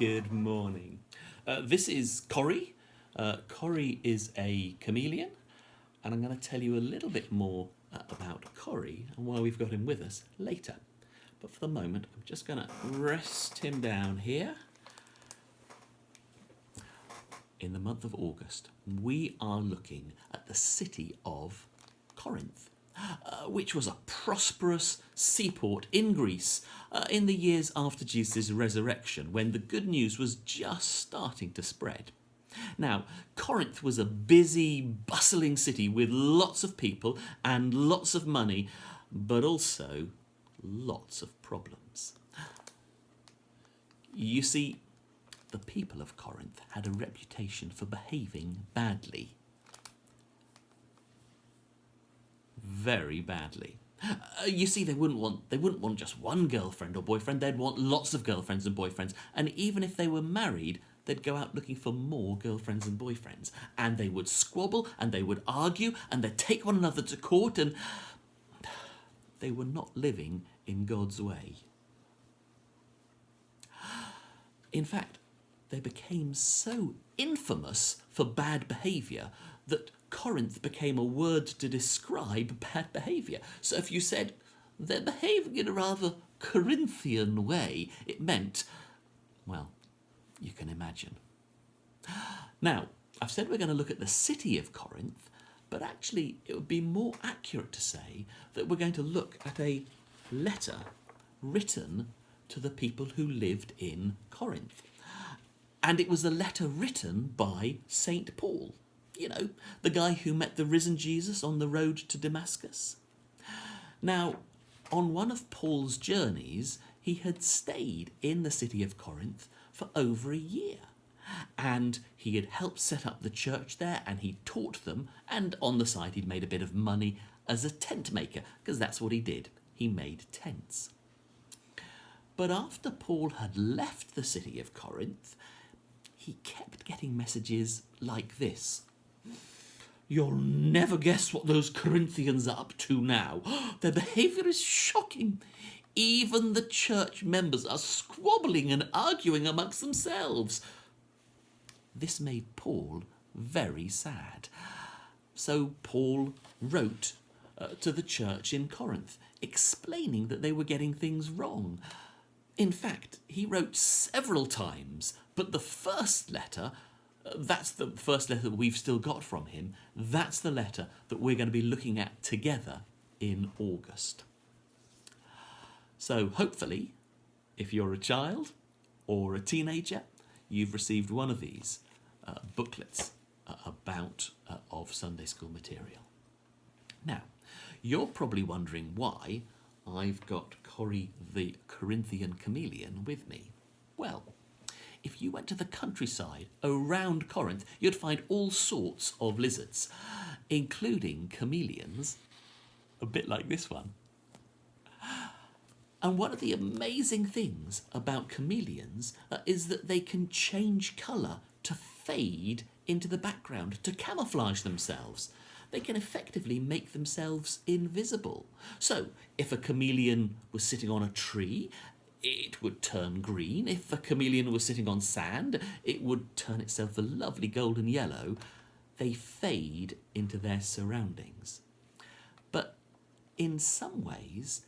Good morning. This is Corrie. Corrie is a chameleon, and I'm going to tell you a little bit more about Corrie and why we've got him with us later. But for the moment, I'm just going to rest him down here. In the month of August, we are looking at the city of Corinth, which was a prosperous seaport in Greece in the years after Jesus' resurrection, when the good news was just starting to spread. Now, Corinth was a busy, bustling city with lots of people and lots of money, but also lots of problems. You see, the people of Corinth had a reputation for behaving badly. Very badly. You see, they wouldn't want just one girlfriend or boyfriend. They'd want lots of girlfriends and boyfriends. And even if they were married, they'd go out looking for more girlfriends and boyfriends. And they would squabble and they would argue and they'd take one another to court, and they were not living in God's way. In fact, they became so infamous for bad behaviour that Corinth became a word to describe bad behaviour. So if you said they're behaving in a rather Corinthian way, it meant, well, you can imagine. Now, I've said we're going to look at the city of Corinth, but actually it would be more accurate to say that we're going to look at a letter written to the people who lived in Corinth. And it was a letter written by St. Paul, you know, the guy who met the risen Jesus on the road to Damascus. Now, on one of Paul's journeys, he had stayed in the city of Corinth for over a year. And he had helped set up the church there, and he taught them, and on the side he'd made a bit of money as a tent maker, because that's what he did. He made tents. But after Paul had left the city of Corinth, he kept getting messages like this. You'll never guess what those Corinthians are up to now. Their behaviour is shocking. Even the church members are squabbling and arguing amongst themselves. This made Paul very sad. So Paul wrote to the church in Corinth, explaining that they were getting things wrong. In fact, he wrote several times, but the first letter, that's the first letter that we've still got from him, that's the letter that we're going to be looking at together in August. So hopefully, if you're a child or a teenager, you've received one of these booklets about of Sunday school material. Now, you're probably wondering why I've got Corrie the Corinthian chameleon with me. Well, if you went to the countryside around Corinth, you'd find all sorts of lizards, including chameleons, a bit like this one. And one of the amazing things about chameleons is that they can change colour to fade into the background, to camouflage themselves. They can effectively make themselves invisible. So, if a chameleon was sitting on a tree, it would turn green. If a chameleon was sitting on sand, it would turn itself a lovely golden yellow. They fade into their surroundings. But in some ways,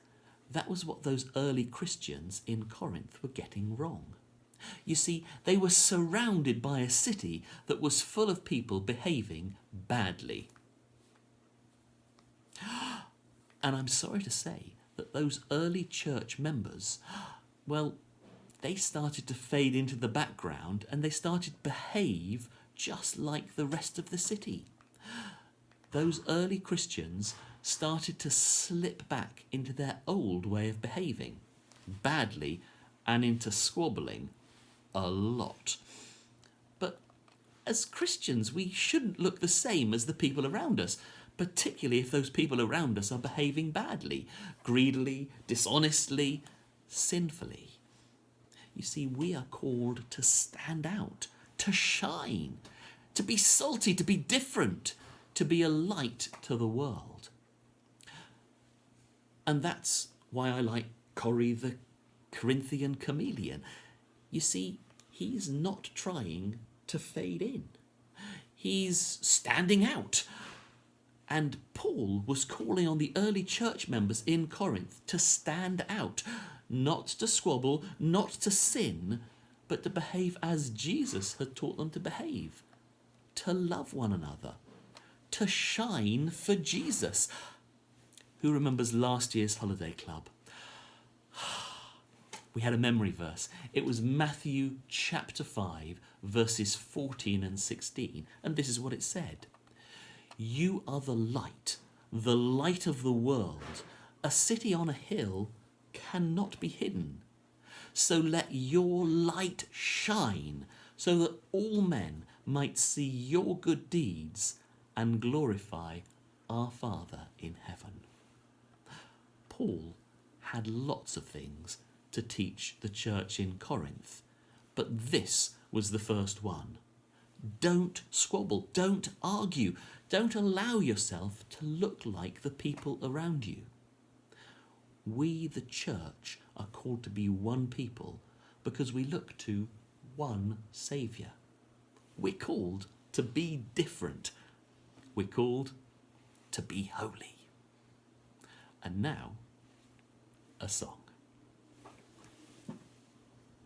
that was what those early Christians in Corinth were getting wrong. You see, they were surrounded by a city that was full of people behaving badly. And I'm sorry to say that those early church members, well, they started to fade into the background and they started to behave just like the rest of the city. Those early Christians started to slip back into their old way of behaving, badly, and into squabbling a lot. But as Christians, we shouldn't look the same as the people around us, particularly if those people around us are behaving badly, greedily, dishonestly, sinfully. You see, we are called to stand out, to shine, to be salty, to be different, to be a light to the world. And that's why I like Corrie the Corinthian chameleon. You see, he he's not trying to fade in. He's standing out. And Paul was calling on the early church members in Corinth to stand out, not to squabble, not to sin, but to behave as Jesus had taught them to behave, to love one another, to shine for Jesus. Who remembers last year's holiday club? We had a memory verse. It was Matthew chapter 5, verses 14 and 16, and this is what it said. You are the light of the world. A city on a hill cannot be hidden. So let your light shine, so that all men might see your good deeds and glorify our Father in heaven. Paul had lots of things to teach the church in Corinth, but this was the first one. Don't squabble, don't argue, don't allow yourself to look like the people around you. We, the church, are called to be one people because we look to one Saviour. We're called to be different. We're called to be holy. And now, a song.